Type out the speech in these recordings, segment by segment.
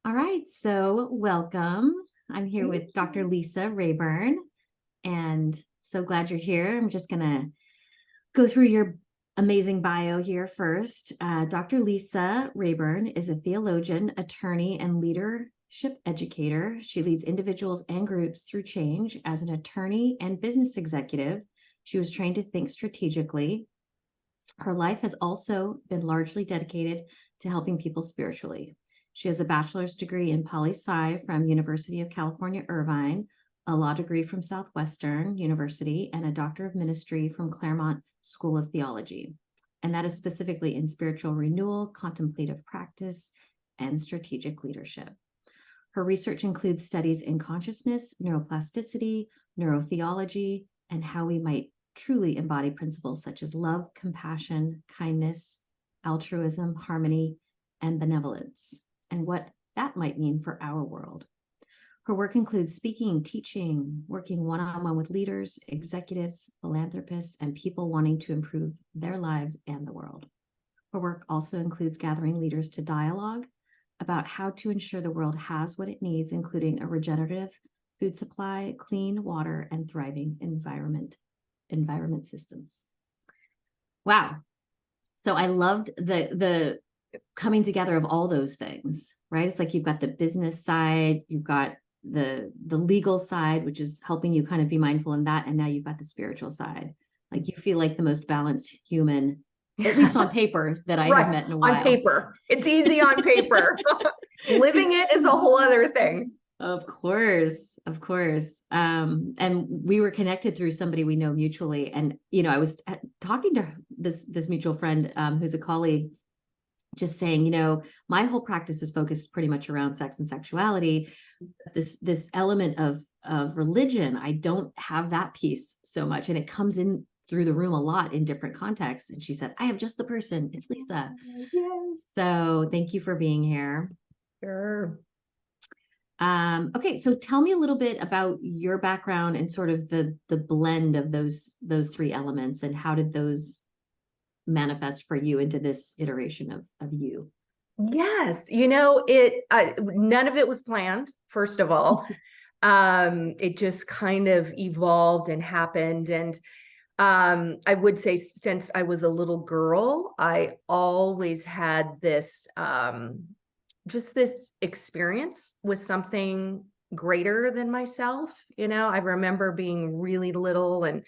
All right, so welcome. I'm here with Dr. Lisa Rayburn, and so glad you're here. I'm just going to go through your amazing bio here first. Dr. Lisa Rayburn is a theologian, attorney, and leadership educator. She leads individuals and groups through change. As an attorney and business executive, she was trained to think strategically. Her life has also been largely dedicated to helping people spiritually. She has a bachelor's degree in poli-sci from University of California, Irvine, a law degree from Southwestern University, and a doctor of ministry from Claremont School of Theology. And that is specifically in spiritual renewal, contemplative practice, and strategic leadership. Her research includes studies in consciousness, neuroplasticity, neurotheology, and how we might truly embody principles such as love, compassion, kindness, altruism, harmony, and benevolence, and what that might mean for our world. Her work includes speaking, teaching, working one-on-one with leaders, executives, philanthropists, and people wanting to improve their lives and the world. Her work also includes gathering leaders to dialogue about how to ensure the world has what it needs, including a regenerative food supply, clean water, and thriving environment systems. Wow. So I loved the coming together of all those things, right? It's like you've got the business side, you've got the legal side, which is helping you kind of be mindful in that. And now you've got the spiritual side. Like you feel like the most balanced human, at least on paper, that I have met in a while. On paper. It's easy on paper. Living it is a whole other thing. Of course. And we were connected through somebody we know mutually. And, I was talking to this mutual friend who's a colleague, just saying, my whole practice is focused pretty much around sex and sexuality. This element of religion, I don't have that piece so much. And it comes in through the room a lot in different contexts. And she said, I have just the person. It's Lisa. Yes. So thank you for being here. Sure. Okay, so tell me a little bit about your background and sort of the blend of those three elements, and how did those manifest for you into this iteration of you? Yes, none of it was planned, first of all. It just kind of evolved and happened. And I would say since I was a little girl, I always had this just this experience with something greater than myself. I remember being really little and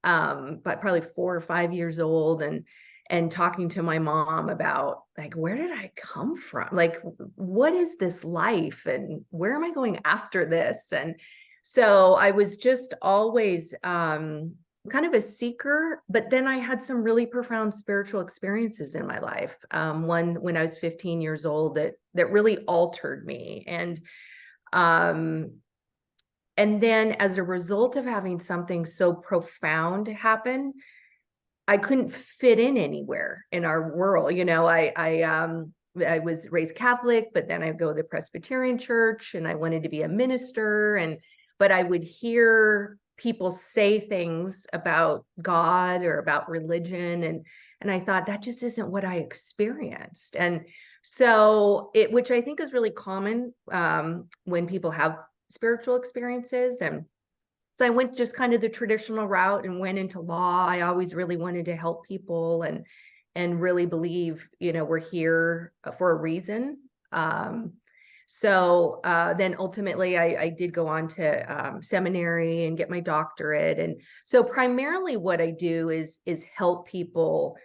but probably 4 or 5 years old, and talking to my mom about, like, where did I come from? Like, what is this life? And where am I going after this? And so I was just always kind of a seeker, but then I had some really profound spiritual experiences in my life. One when I was 15 years old that really altered me. And then as a result of having something so profound happen, I couldn't fit in anywhere in our world. I was raised Catholic, but then I go to the Presbyterian church, and I wanted to be a minister. But I would hear people say things about God or about religion, and I thought that just isn't what I experienced. And so which I think is really common when people have spiritual experiences. And so I went just kind of the traditional route and went into law. I always really wanted to help people and really believe, we're here for a reason. So then ultimately I did go on to seminary and get my doctorate. And so primarily what I do is help people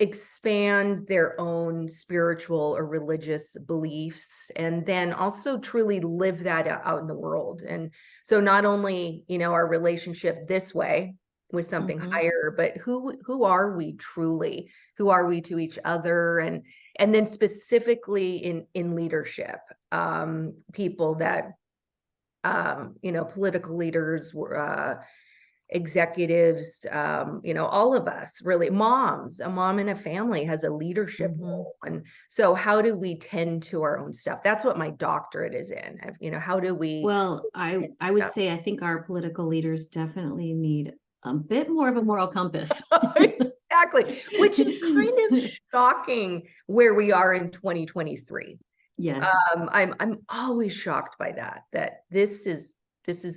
expand their own spiritual or religious beliefs, and then also truly live that out in the world. And so not only, our relationship this way with something higher, but who are we truly? Who are we to each other? And then specifically in leadership, people that, political leaders, executives, all of us, really, a mom in a family has a leadership role. And so how do we tend to our own stuff? That's what my doctorate is in. How do we? Well, I would say, I think our political leaders definitely need a bit more of a moral compass. Exactly. Which is kind of shocking where we are in 2023. Yes. I'm always shocked by that this is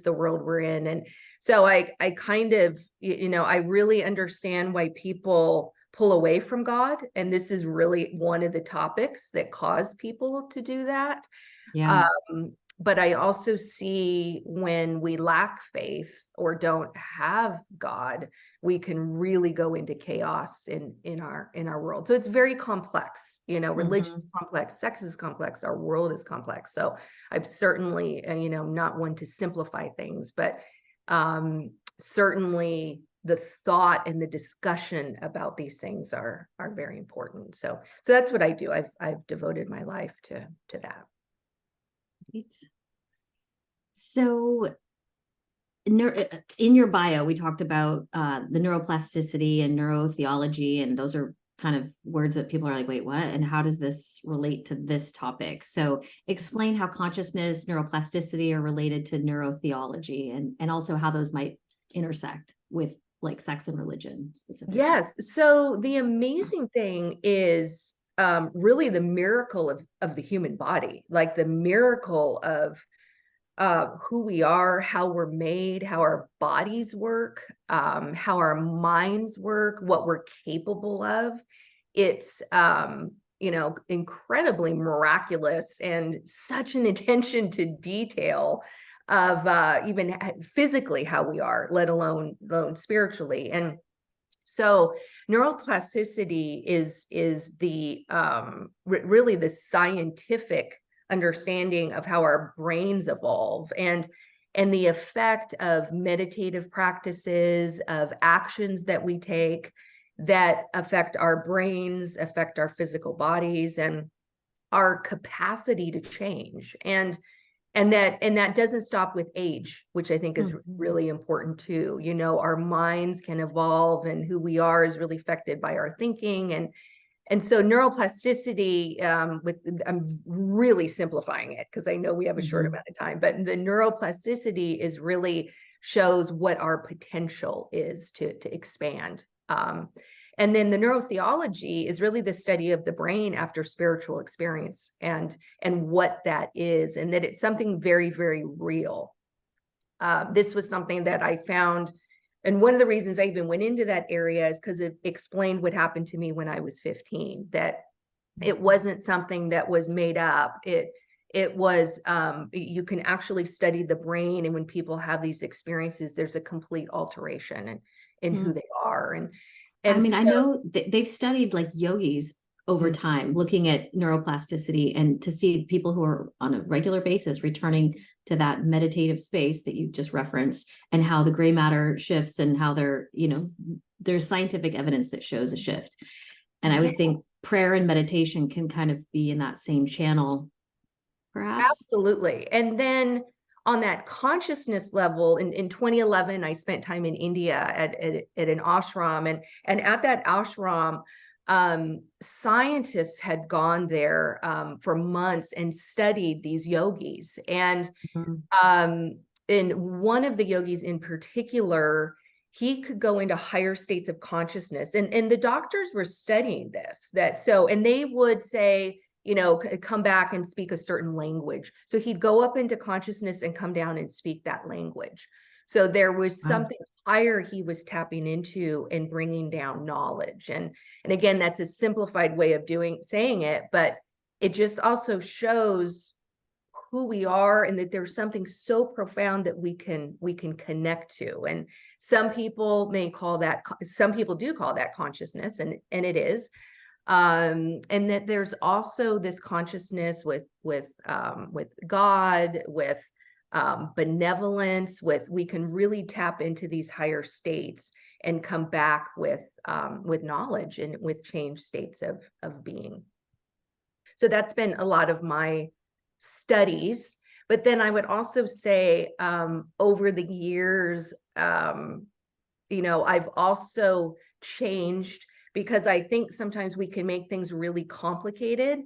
the world we're in. And so I kind of, I really understand why people pull away from God. And this is really one of the topics that cause people to do that. Yeah. But I also see when we lack faith or don't have God, we can really go into chaos in our world. So it's very complex. Religion is complex, sex is complex, our world is complex. So I'm certainly, not one to simplify things, but certainly the thought and the discussion about these things are very important. So that's what I do. I've devoted my life to that. Right. So in your bio, we talked about the neuroplasticity and neurotheology, and those are kind of words that people are like, wait, what? And how does this relate to this topic? So explain how consciousness, neuroplasticity are related to neurotheology, and also how those might intersect with like sex and religion specifically. Yes. So the amazing thing is really the miracle of the human body, like the miracle of who we are, how we're made, how our bodies work, how our minds work, what we're capable of. It's, incredibly miraculous, and such an attention to detail of even physically how we are, let alone spiritually. And so neuroplasticity is the really the scientific understanding of how our brains evolve, and the effect of meditative practices, of actions that we take that affect our brains, affect our physical bodies, and our capacity to change. And that doesn't stop with age, which I think is really important too. Our minds can evolve, and who we are is really affected by our thinking. And so neuroplasticity, I'm really simplifying it because I know we have a short amount of time, but the neuroplasticity is really shows what our potential is to expand. And then the neurotheology is really the study of the brain after spiritual experience, and what that is, and that it's something very, very real. This was something that I found, and one of the reasons I even went into that area is because it explained what happened to me when I was 15, that it wasn't something that was made up. It was, you can actually study the brain, and when people have these experiences, there's a complete alteration in who they are. And I mean, so, I know they've studied like yogis over time, looking at neuroplasticity, and to see people who are on a regular basis returning to that meditative space that you just referenced, and how the gray matter shifts, and how there's scientific evidence that shows a shift. And I would think prayer and meditation can kind of be in that same channel, perhaps. Absolutely. And then on that consciousness level, in 2011, I spent time in India at an ashram, and at that ashram, scientists had gone there for months and studied these yogis. And in one of the yogis in particular, he could go into higher states of consciousness, and the doctors were studying this. And they would say, come back and speak a certain language. So he'd go up into consciousness and come down and speak that language. So there was something higher he was tapping into and bringing down knowledge. And again, that's a simplified way of saying it, but it just also shows who we are, and that there's something so profound that we can connect to. And some people do call that consciousness, and it is. And that there's also this consciousness with God, with benevolence, we can really tap into these higher states and come back with knowledge and with changed states of being. So that's been a lot of my studies. But then I would also say over the years, I've also changed, because I think sometimes we can make things really complicated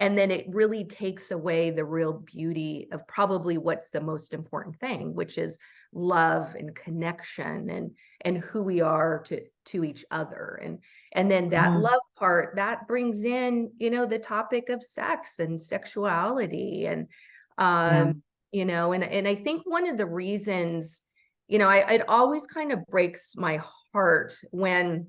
And then it really takes away the real beauty of probably what's the most important thing, which is love and connection and who we are to each other. And then that love part, that brings in, the topic of sex and sexuality. And, and I think one of the reasons, it always kind of breaks my heart when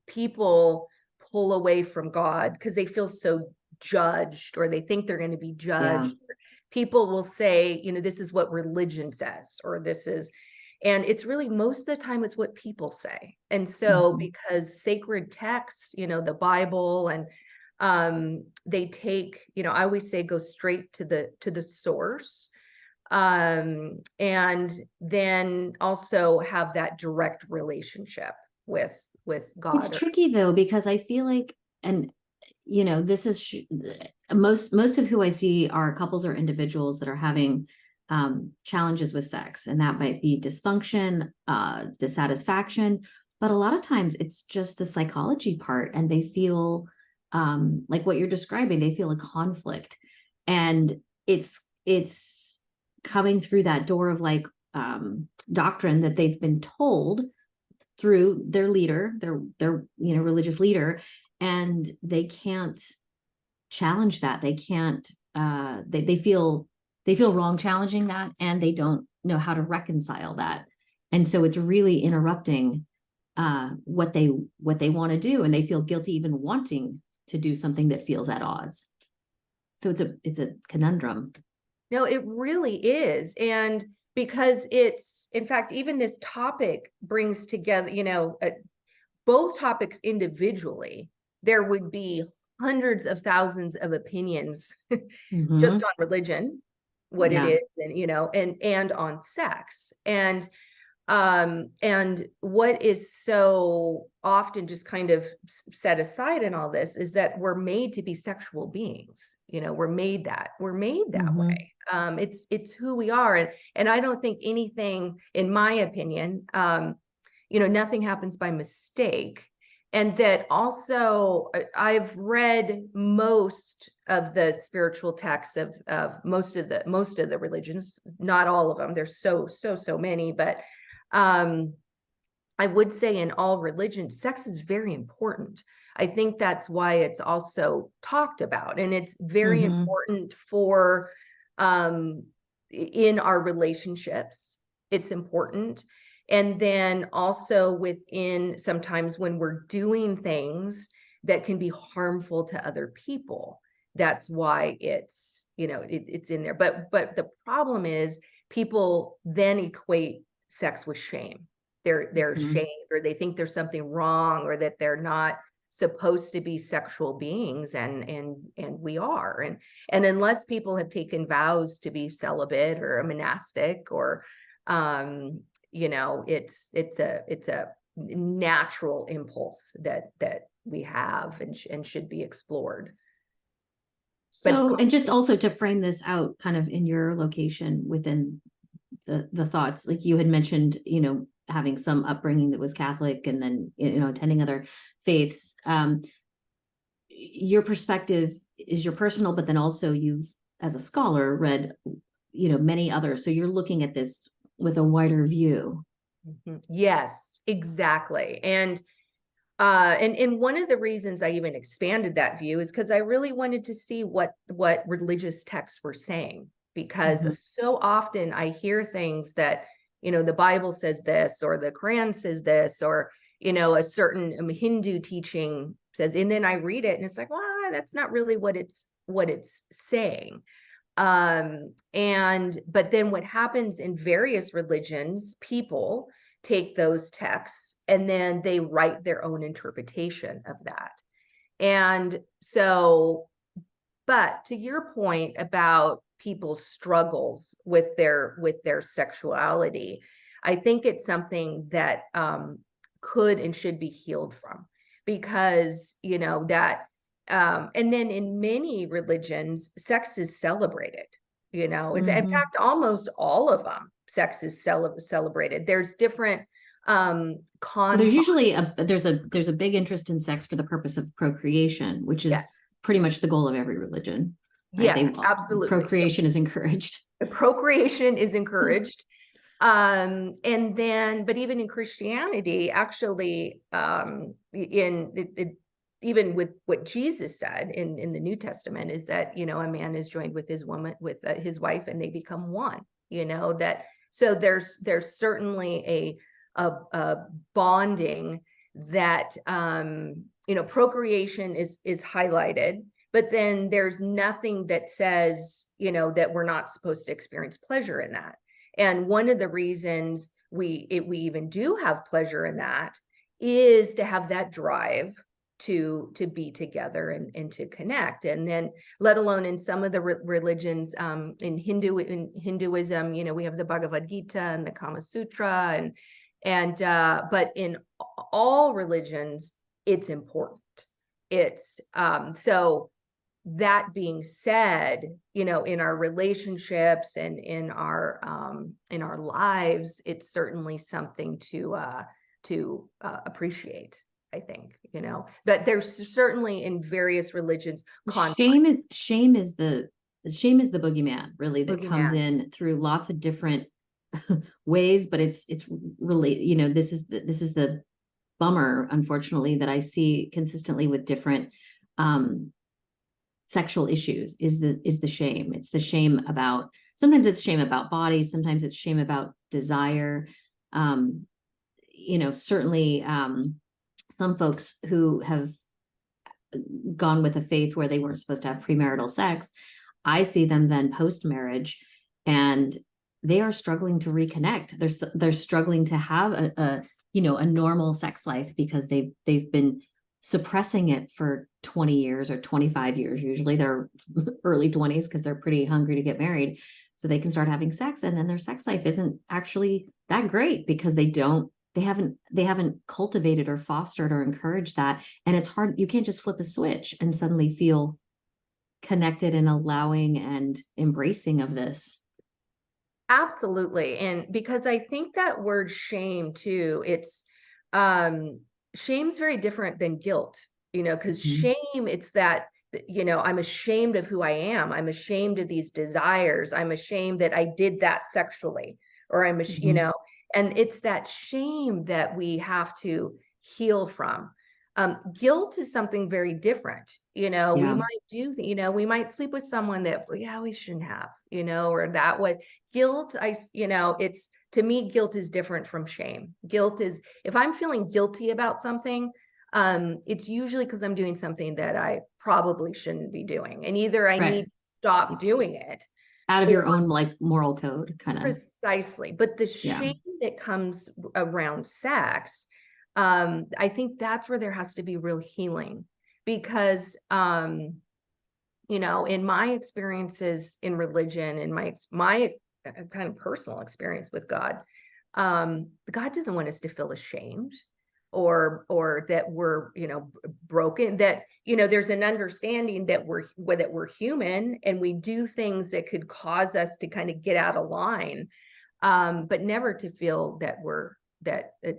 people pull away from God because they feel so judged, or they think they're going to be judged. People will say, this is what religion says, or this is, and it's really, most of the time it's what people say. And so because sacred texts, the Bible, and they take, I always say, go straight to the source, and then also have that direct relationship with God. It's tricky though, because I feel like, and this is most of who I see are couples or individuals that are having challenges with sex, and that might be dysfunction, dissatisfaction, but a lot of times it's just the psychology part, and they feel like what you're describing, they feel a conflict, and it's coming through that door of like doctrine that they've been told through their leader, their religious leader, and they can't challenge that. They can't, they feel wrong challenging that, and they don't know how to reconcile that. And so it's really interrupting what they want to do, and they feel guilty even wanting to do something that feels at odds. So it's a conundrum. No, it really is. And because it's, in fact, even this topic brings together, both topics individually, there would be hundreds of thousands of opinions just on religion, what it is, and, and on sex. And what is so often just kind of set aside in all this is that we're made to be sexual beings. We're made that way. It's who we are. And I don't think anything, in my opinion, nothing happens by mistake. And that also, I've read most of the spiritual texts of most of the religions, not all of them. There's so many, but I would say in all religions, sex is very important. I think that's why it's also talked about, and it's very important for in our relationships. It's important. And then also within, sometimes when we're doing things that can be harmful to other people, that's why it's, it's in there. But the problem is people then equate sex with shame. They're ashamed, or they think there's something wrong, or that they're not supposed to be sexual beings, and we are. And unless people have taken vows to be celibate or a monastic, or it's a natural impulse that we have and should be explored. So, and just also to frame this out kind of in your location within the thoughts, like you had mentioned, having some upbringing that was Catholic, and then, attending other faiths. Your perspective is your personal, but then also you've, as a scholar, read, many others. So you're looking at this with a wider view. Yes, exactly. And one of the reasons I even expanded that view is because I really wanted to see what religious texts were saying, because so often I hear things that, the Bible says this, or the Quran says this, or, a certain Hindu teaching says, and then I read it and it's like, well, that's not really what it's saying. But then what happens in various religions, people take those texts and then they write their own interpretation of that. And so, but to your point about people's struggles with their sexuality, I think it's something that could and should be healed from, because that and then in many religions, sex is celebrated. In fact, almost all of them, sex is celebrated. There's different well, there's usually there's a big interest in sex for the purpose of procreation, which is pretty much the goal of every religion, right? Yes, absolutely. Procreation is encouraged. Procreation is encouraged. And then, but even in Christianity, actually, even with what Jesus said in the New Testament is that, you know, a man is joined with his his wife and they become one, you know, that, so there's certainly a bonding that, you know, procreation is but then there's nothing that says, you know, that we're not supposed to experience pleasure in that. And one of the reasons we even do have pleasure in that is to have that drive to be together and to connect. And then let alone in some of the religions, in Hinduism, you know, we have the Bhagavad Gita and the Kama Sutra, and but in all religions, it's important. It's so that being said, you know, in our relationships and in our lives, it's certainly something to appreciate, I think, you know. But there's certainly in various religions shame is the boogeyman, really, that comes in through lots of different ways, but it's really, you know, this is the bummer, unfortunately, that I see consistently with different sexual issues is the shame. It's the shame about, sometimes it's shame about body, sometimes it's shame about desire. You know, certainly some folks who have gone with a faith where they weren't supposed to have premarital sex, I see them then post-marriage and they are struggling to reconnect. They're struggling to have a you know, a normal sex life because they've been suppressing it for 20 years or 25 years. Usually they're early 20s because they're pretty hungry to get married. So they can start having sex, and then their sex life isn't actually that great because they haven't cultivated or fostered or encouraged that. And it's hard. You can't just flip a switch and suddenly feel connected and allowing and embracing of this. Absolutely. And because I think that word shame too, it's shame's very different than guilt, you know, because shame, it's that, you know, I'm ashamed of who I am. I'm ashamed of these desires. I'm ashamed that I did that sexually, or you know, and it's that shame that we have to heal from. Guilt is something very different. You know, we might you know, we might sleep with someone that, yeah, we shouldn't have, you know, or that way. Guilt, you know, it's, to me, guilt is different from shame. Guilt is, if I'm feeling guilty about something, it's usually because I'm doing something that I probably shouldn't be doing. And either I need to stop doing it. Out of your own, like, moral code, kind of. Precisely. But the shame that comes around sex, I think that's where there has to be real healing, because, you know, in my experiences in religion and my kind of personal experience with God, God doesn't want us to feel ashamed or that we're, you know, broken, that, you know, there's an understanding that we're human and we do things that could cause us to kind of get out of line, but never to feel that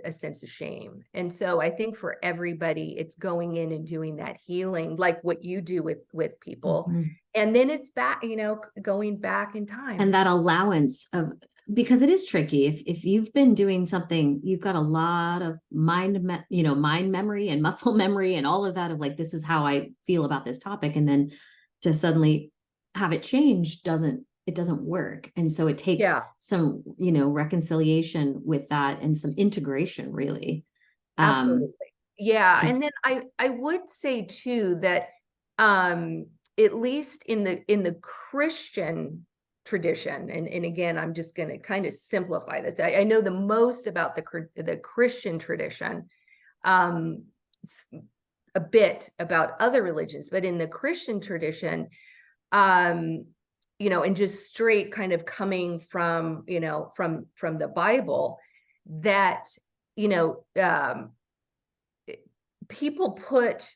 a sense of shame. And so I think for everybody, it's going in and doing that healing, like what you do with people. And then it's back, you know, going back in time. And that allowance of, because it is tricky. If you've been doing something, you've got a lot of mind memory and muscle memory and all of that of like, this is how I feel about this topic. And then to suddenly have it change it doesn't work. And so it takes some, you know, reconciliation with that and some integration, really. Absolutely. Yeah. And then I would say too, that at least in the Christian tradition, and again, I'm just going to kind of simplify this. I know the most about the Christian tradition, a bit about other religions, but in the Christian tradition, you know, and just straight kind of coming from, you know, from the Bible, that, you know, people put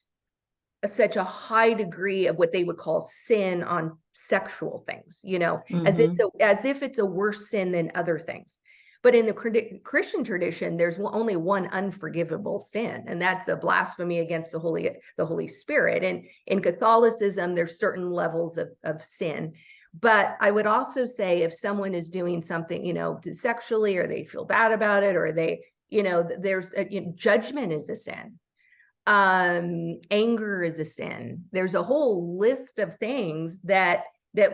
such a high degree of what they would call sin on sexual things, you know, as if it's a worse sin than other things. But in the Christian tradition, there's only one unforgivable sin, and that's a blasphemy against the Holy Spirit. And in Catholicism, there's certain levels of sin. But I would also say if someone is doing something, sexually, or they feel bad about it, or they, there's judgment is a sin. Anger is a sin. There's a whole list of things that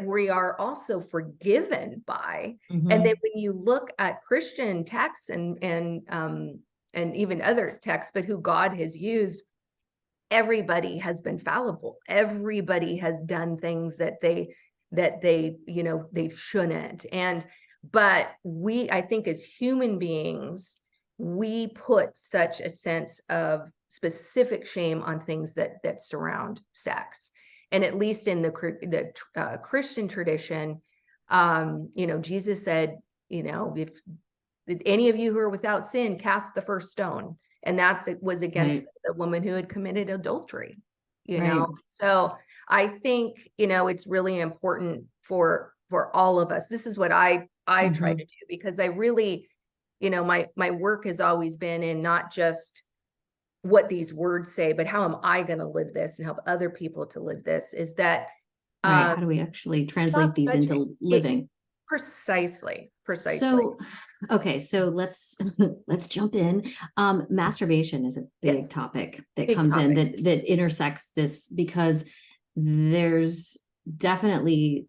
we are also forgiven by. Mm-hmm. And then when you look at Christian texts and even other texts, but who God has used, everybody has been fallible. Everybody has done things that they shouldn't. But I think as human beings, we put such a sense of specific shame on things that surround sex. And at least in the Christian tradition, Jesus said, if any of you who are without sin, cast the first stone. And it was against the woman who had committed adultery, So I think, it's really important for all of us. This is what I try to do, because I really, my work has always been in not just what these words say, but how am I going to live this and help other people to live this, is that how do we actually translate these into living? Precisely. So let's jump in. Masturbation is a big topic that comes in that intersects this, because there's definitely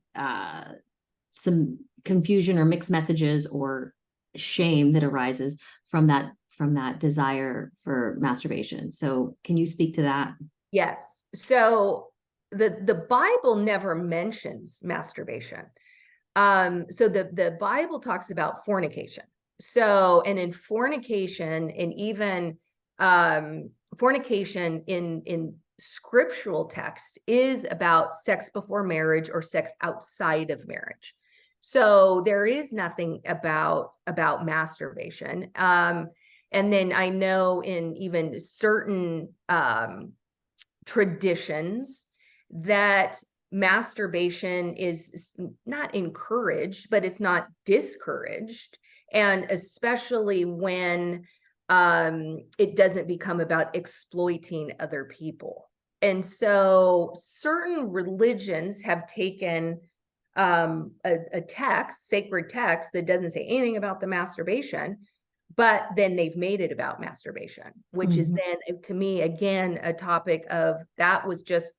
some confusion or mixed messages or shame that arises from that desire for masturbation. So can you speak to that? Yes. So the Bible never mentions masturbation. So the Bible talks about fornication. So, and in fornication, and even fornication in scriptural text is about sex before marriage or sex outside of marriage. So there is nothing about masturbation. And then I know in even certain traditions that masturbation is not encouraged, but it's not discouraged. And especially when it doesn't become about exploiting other people. And so certain religions have taken a text, sacred text, that doesn't say anything about the masturbation, but then they've made it about masturbation, which is then, to me, again, a topic of that was just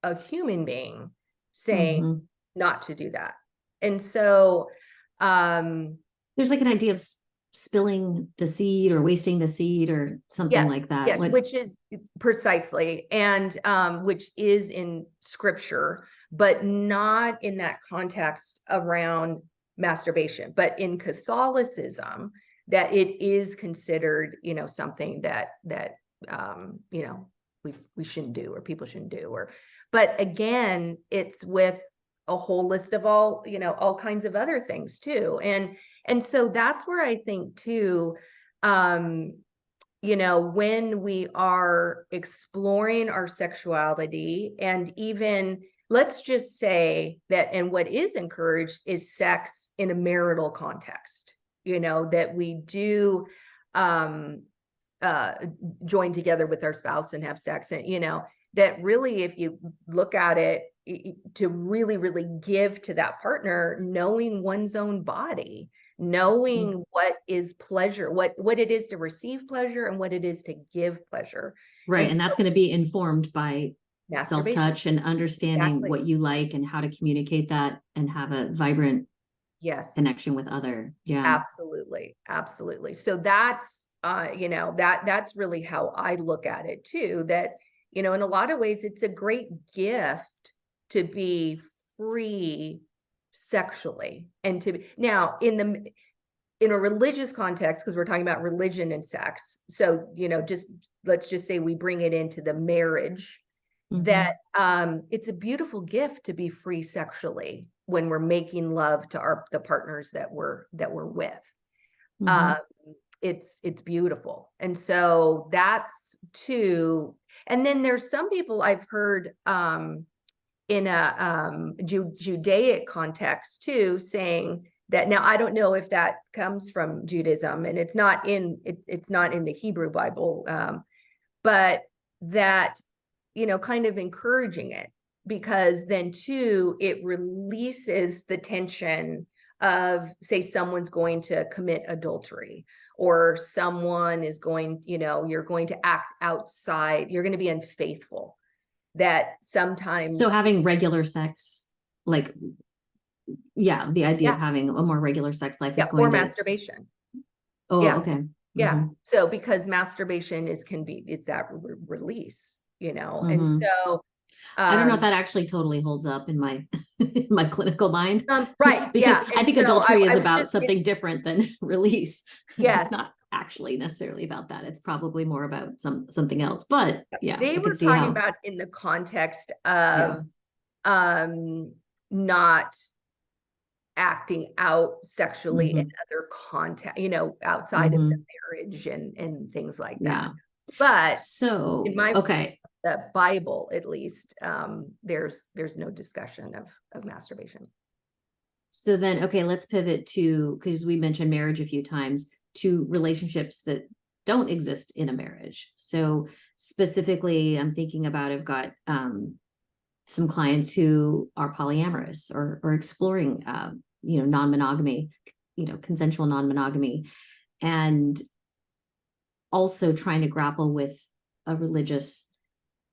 a human being saying not to do that. And so there's like an idea of spilling the seed or wasting the seed or something like that. Yes, which is precisely, and which is in scripture, but not in that context around masturbation. But in Catholicism, that it is considered, something that we shouldn't do, or people shouldn't do, but again, it's with a whole list of all kinds of other things too. And so that's where I think too, when we are exploring our sexuality, and even let's just say that, and what is encouraged is sex in a marital context, that we do join together with our spouse and have sex, and that really, if you look at it, to really, really give to that partner, knowing one's own body, knowing what is pleasure, what it is to receive pleasure, and what it is to give pleasure. Right. And that's going to be informed by self-touch and understanding what you like and how to communicate that and have a vibrant connection with other. Yeah, absolutely. So that's that's really how I look at it too, that in a lot of ways it's a great gift to be free sexually, and to now in a religious context, because we're talking about religion and sex, so let's just say we bring it into the marriage, that it's a beautiful gift to be free sexually when we're making love to the partners that we're with. It's beautiful. And so that's too. And then there's some people I've heard in a Judaic context too, saying that now I don't know if that comes from Judaism, and it's not in the Hebrew Bible, but that, kind of encouraging it, because then too, it releases the tension of, say, someone's going to commit adultery, or someone is going, you're going to act outside, you're going to be unfaithful. That sometimes. So having regular sex, like, the idea of having a more regular sex life is going or to. masturbation. Oh, Yeah. okay. Yeah. Mm-hmm. So because masturbation it's that release, and so. I don't know if that actually totally holds up in my my clinical mind. Right. Because I think adultery is I about something different than release. Yes. It's not actually necessarily about that. It's probably more about something else. But they were talking about in the context of not acting out sexually in other context, outside of the marriage and things like that. But so in my the Bible, at least, there's no discussion of masturbation. So then, let's pivot to, because we mentioned marriage a few times, to relationships that don't exist in a marriage. So specifically, I'm thinking about, I've got some clients who are polyamorous or exploring, non-monogamy, consensual non-monogamy, and also trying to grapple with a religious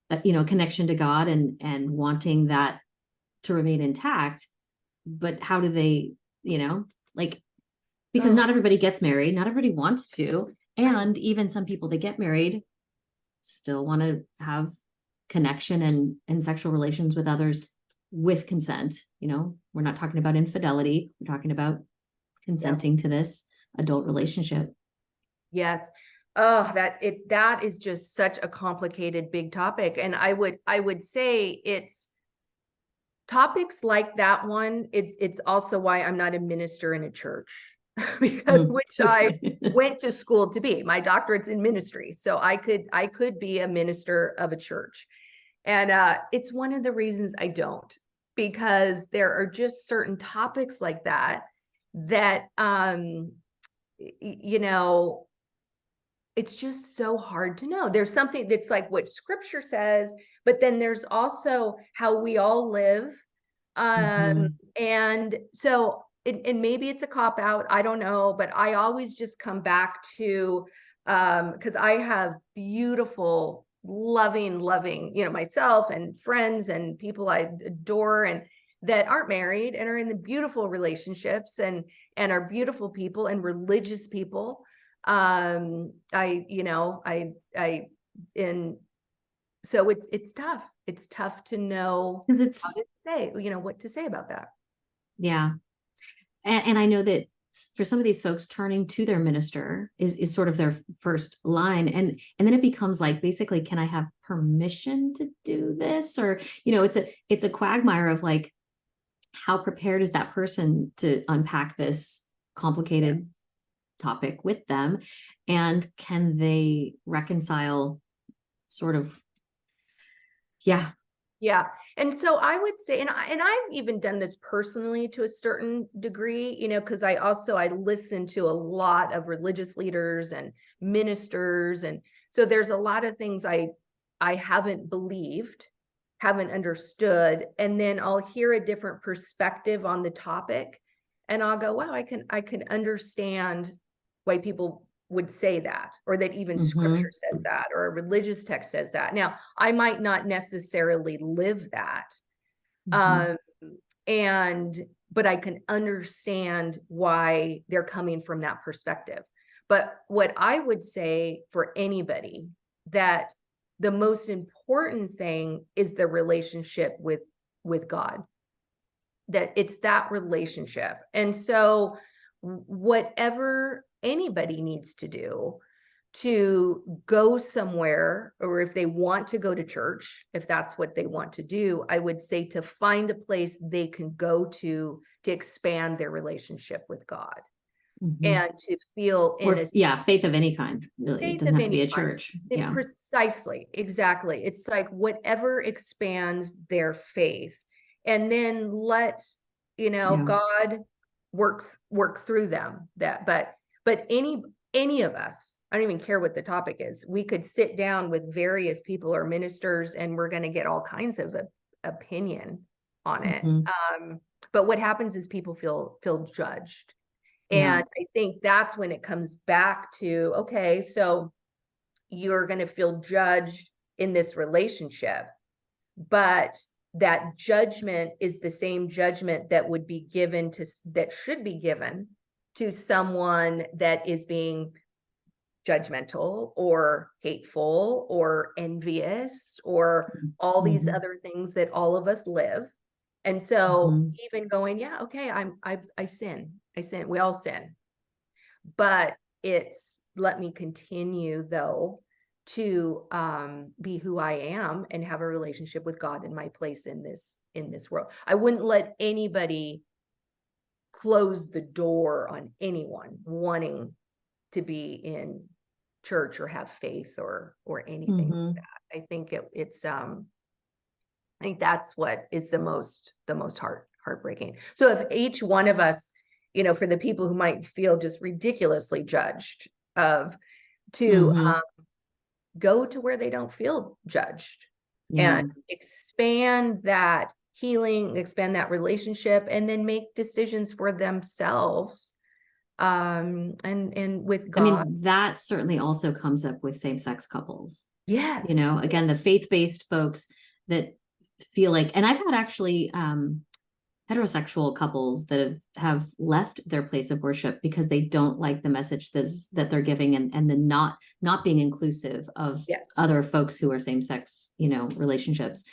connection to God and wanting that to remain intact. But how do they, because not everybody gets married, not everybody wants to. And even some people that get married still want to have connection and sexual relations with others with consent. We're not talking about infidelity. We're talking about consenting to this adult relationship. Yes. Oh, that is just such a complicated, big topic. And I would say it's topics like that one. It's also why I'm not a minister in a church, because which I went to school to be. My doctorate's in ministry, so I could be a minister of a church. And it's one of the reasons I don't, because there are just certain topics like that it's just so hard to know. There's something that's like what scripture says, but then there's also how we all live. And so, and maybe it's a cop out, I don't know, but I always just come back to, because I have beautiful, loving, myself and friends and people I adore and that aren't married and are in the beautiful relationships and are beautiful people and religious people. So it's tough. It's tough to know because it's what to say about that. Yeah. And I know that for some of these folks, turning to their minister is sort of their first line. And then it becomes like, basically, can I have permission to do this? Or, it's a quagmire of like, how prepared is that person to unpack this complicated topic with them? And can they reconcile sort of, Yeah. And so I would say, and I've even done this personally to a certain degree, because I listen to a lot of religious leaders and ministers. And so there's a lot of things I haven't believed, haven't understood. And then I'll hear a different perspective on the topic and I'll go, wow, I can understand why people would say that, or that even scripture says that, or a religious text says that. Now, I might not necessarily live that. But I can understand why they're coming from that perspective. But what I would say for anybody, that the most important thing is the relationship with God, that it's that relationship. And so whatever anybody needs to do to go somewhere, or if they want to go to church, if that's what they want to do, I would say to find a place they can go to expand their relationship with God. And to feel faith of any kind, really. It doesn't have to be a church. Precisely. Exactly. It's like whatever expands their faith, and then let God work through them. But any of us, I don't even care what the topic is, we could sit down with various people or ministers, and we're going to get all kinds of opinion on it. But what happens is people feel judged. And I think that's when it comes back to, okay, so you're going to feel judged in this relationship, but that judgment is the same judgment that would be given that should be given to someone that is being judgmental or hateful or envious or all these other things that all of us live. And so even going, yeah, okay, I sin. We all sin. But it's, let me continue though to be who I am and have a relationship with God in my place in this world. I wouldn't let anybody close the door on anyone wanting to be in church or have faith or anything like that. I think I think that's what is the most heartbreaking. So if each one of us, for the people who might feel just ridiculously judged, to go to where they don't feel judged and expand that healing, expand that relationship, and then make decisions for themselves. And with God. I mean, that certainly also comes up with same-sex couples. Yes. Again, the faith-based folks that feel like, and I've had actually heterosexual couples that have left their place of worship because they don't like the message that they're giving, and the not being inclusive of other folks who are same-sex, relationships.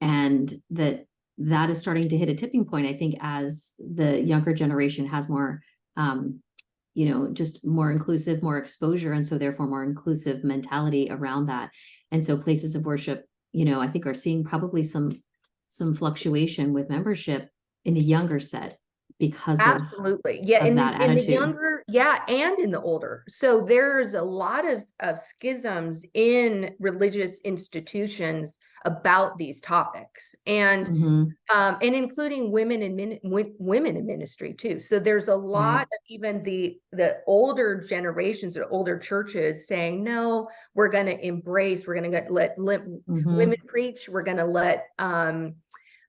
And that is starting to hit a tipping point, I think, as the younger generation has more just more inclusive, more exposure, and so therefore more inclusive mentality around that. And so places of worship, I think are seeing probably some fluctuation with membership in the younger set because absolutely of in that attitude. In the younger, and in the older. So there's a lot of schisms in religious institutions about these topics, and including women in ministry too. So there's a lot of even the older generations or older churches saying, no, we're going to embrace, we're going to let women preach, we're going to let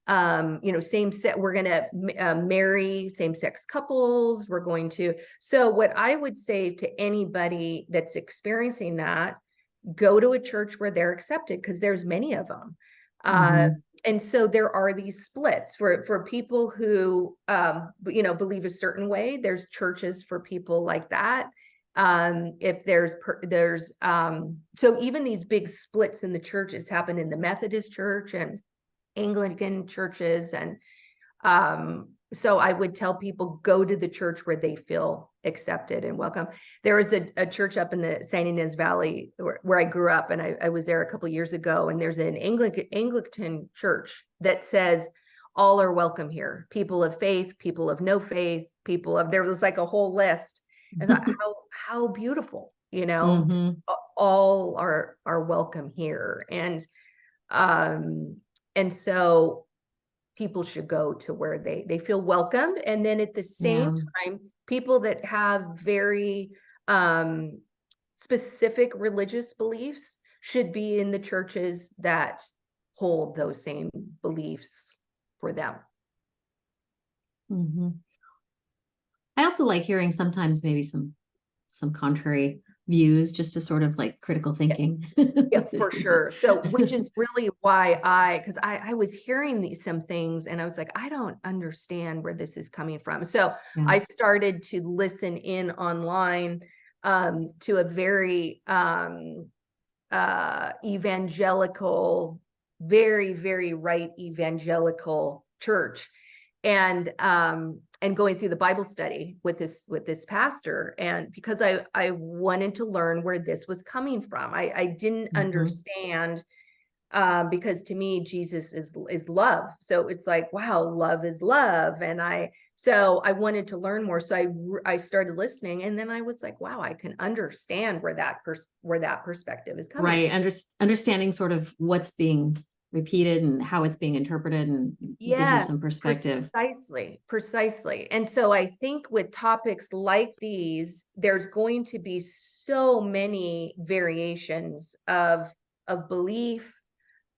we're going to marry same-sex couples. We're going to. So what I would say to anybody that's experiencing that, go to a church where they're accepted, because there's many of them. And so there are these splits for people who, believe a certain way. There's churches for people like that. If there's so even these big splits in the churches happen in the Methodist Church and Anglican churches. And so I would tell people, go to the church where they feel accepted and welcome. There was a church up in the San Ynez Valley where I grew up, and I was there a couple of years ago, and there's an Anglican church that says all are welcome here. People of faith, people of no faith, there was like a whole list. I thought, how beautiful, all are welcome here. And so people should go to where they feel welcomed. And then at the same time, people that have very specific religious beliefs should be in the churches that hold those same beliefs for them. I also like hearing sometimes maybe some contrary views, just to sort of like critical thinking. Yeah, for sure. So, which is really why because I was hearing some things, and I was like, I don't understand where this is coming from. So I started to listen in online to a very evangelical, very, very right evangelical church. And going through the Bible study with this pastor, and because I wanted to learn where this was coming from. I didn't understand, because to me Jesus is love. So it's like, wow, love is love, and I wanted to learn more. So I started listening, and then I was like, wow, I can understand where that perspective is coming. Right, understanding sort of what's being repeated and how it's being interpreted, and it gives you some perspective. Precisely. And so I think with topics like these, there's going to be so many variations of belief,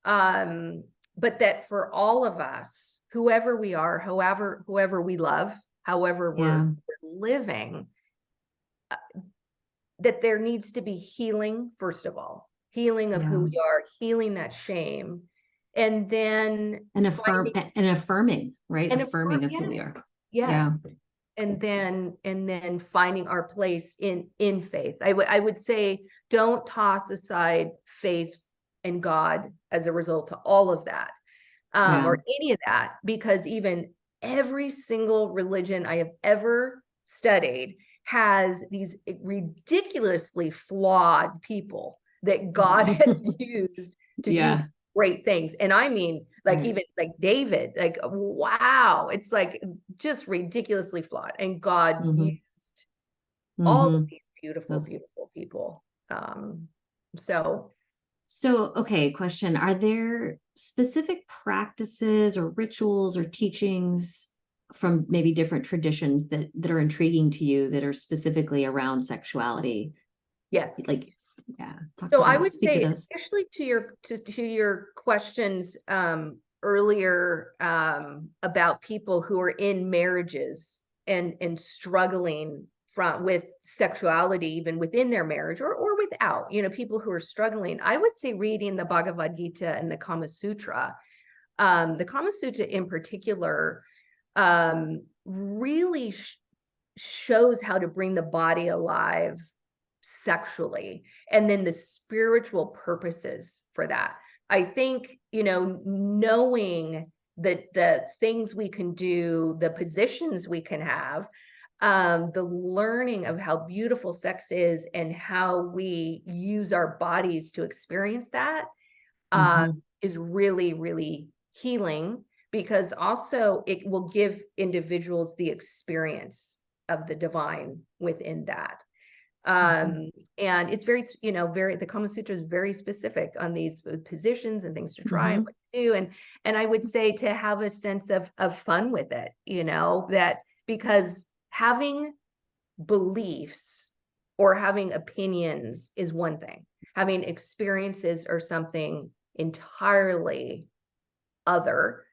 but that for all of us, whoever we are, whoever we love, however we're living, that there needs to be healing, first of all, healing of who we are, healing that shame, and then affirming, right? Affirming of who we are. Yes. And then finding our place in faith. I would say, don't toss aside faith and God as a result of all of that, or any of that, because even every single religion I have ever studied has these ridiculously flawed people that God has used to do great things. And I mean, like, even like David, like, wow, it's like just ridiculously flawed. And God used all of these beautiful people. So, okay, question. Are there specific practices or rituals or teachings from maybe different traditions that are intriguing to you, that are specifically around sexuality? Yes. Like, so I would say, especially to your questions earlier about people who are in marriages and struggling with sexuality, even within their marriage or without, people who are struggling. I would say reading the Bhagavad Gita and the Kama Sutra. The Kama Sutra in particular really shows how to bring the body alive sexually, and then the spiritual purposes for that. I think, knowing that the things we can do, the positions we can have, the learning of how beautiful sex is and how we use our bodies to experience that is really, really healing, because also it will give individuals the experience of the divine within that. And it's very, the Kama Sutra is very specific on these positions and things to try and what to do. And I would say to have a sense of fun with it, that, because having beliefs or having opinions is one thing. Having experiences are something entirely other.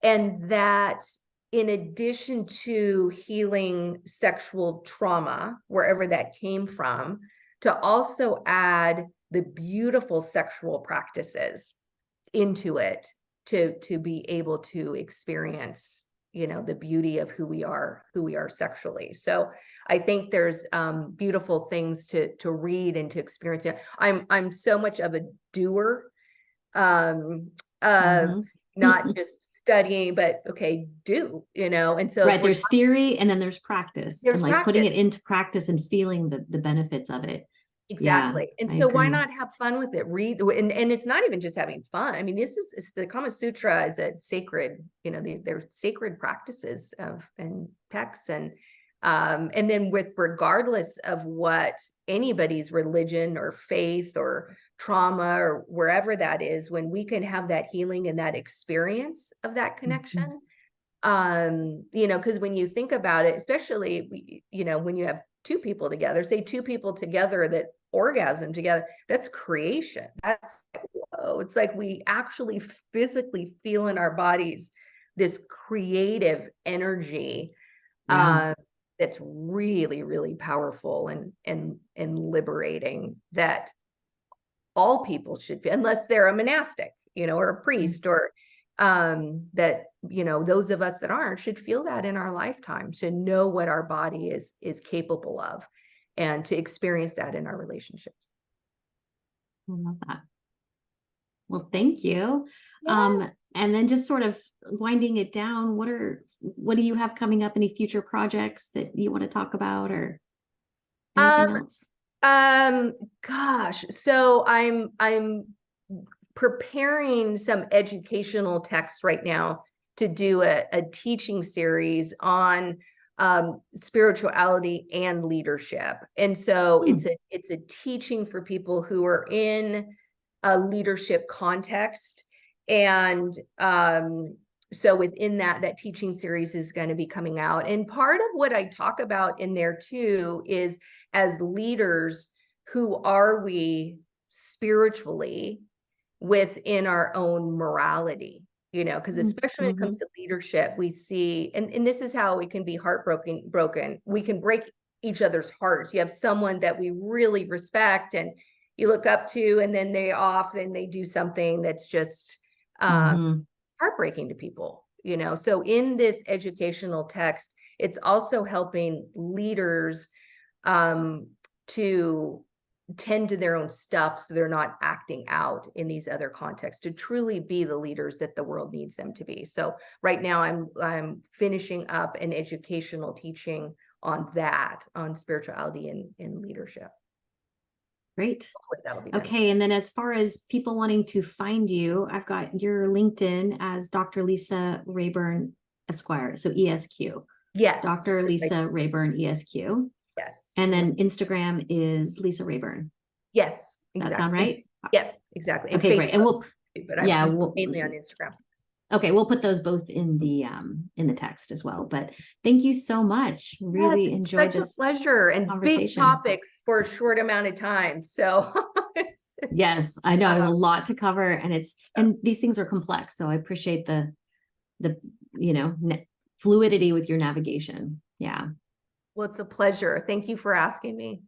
And that, in addition to healing sexual trauma, wherever that came from, to also add the beautiful sexual practices into it to be able to experience, the beauty of who we are sexually. So I think there's beautiful things to read and to experience. I'm so much of a doer, not just studying, but do, and so there's theory and then there's practice, and like putting it into practice and feeling the benefits of it. Exactly. And so why not have fun with it? Read, and it's not even just having fun. I mean, it's the Kama Sutra is a sacred, they're sacred practices and texts, and then regardless of what anybody's religion or faith or trauma or wherever that is, when we can have that healing and that experience of that connection, because when you think about it, especially, when you have two people together, say two people together that orgasm together, that's creation. That's, whoa, it's like we actually physically feel in our bodies this creative energy that's really, really powerful and liberating, that all people should feel, unless they're a monastic, or a priest, or that, those of us that aren't should feel that in our lifetime, to know what our body is capable of, and to experience that in our relationships. I love that. Well, thank you. And then just sort of winding it down, what do you have coming up? Any future projects that you want to talk about, or anything else? Gosh, so I'm preparing some educational texts right now to do a teaching series on spirituality and leadership. And so it's a teaching for people who are in a leadership context And so within that teaching series is going to be coming out. And part of what I talk about in there too is, as leaders, who are we spiritually within our own morality? You know, because especially when it comes to leadership, we see, and this is how it can be broken. We can break each other's hearts. You have someone that we really respect and you look up to, and then they do something that's just heartbreaking to people, you know. So in this educational text, it's also helping leaders to tend to their own stuff, so they're not acting out in these other contexts, to truly be the leaders that the world needs them to be. So right now I'm finishing up an educational teaching on that, on spirituality and leadership. Great. That'll be done. Okay. And then as far as people wanting to find you, I've got your LinkedIn as Dr. Lisa Rayburn Esquire. So ESQ. Yes. Dr. Lisa Rayburn ESQ. Yes. And then Instagram is Lisa Rayburn. Yes. Exactly. That sound right? Yep, exactly. And okay, Facebook, great. And we'll mainly on Instagram. Okay, we'll put those both in the text as well. But thank you so much. Really enjoyed this. Such a pleasure, and big topics for a short amount of time. So yes, I know there's a lot to cover, and these things are complex. So I appreciate the fluidity with your navigation. Yeah. Well, it's a pleasure. Thank you for asking me.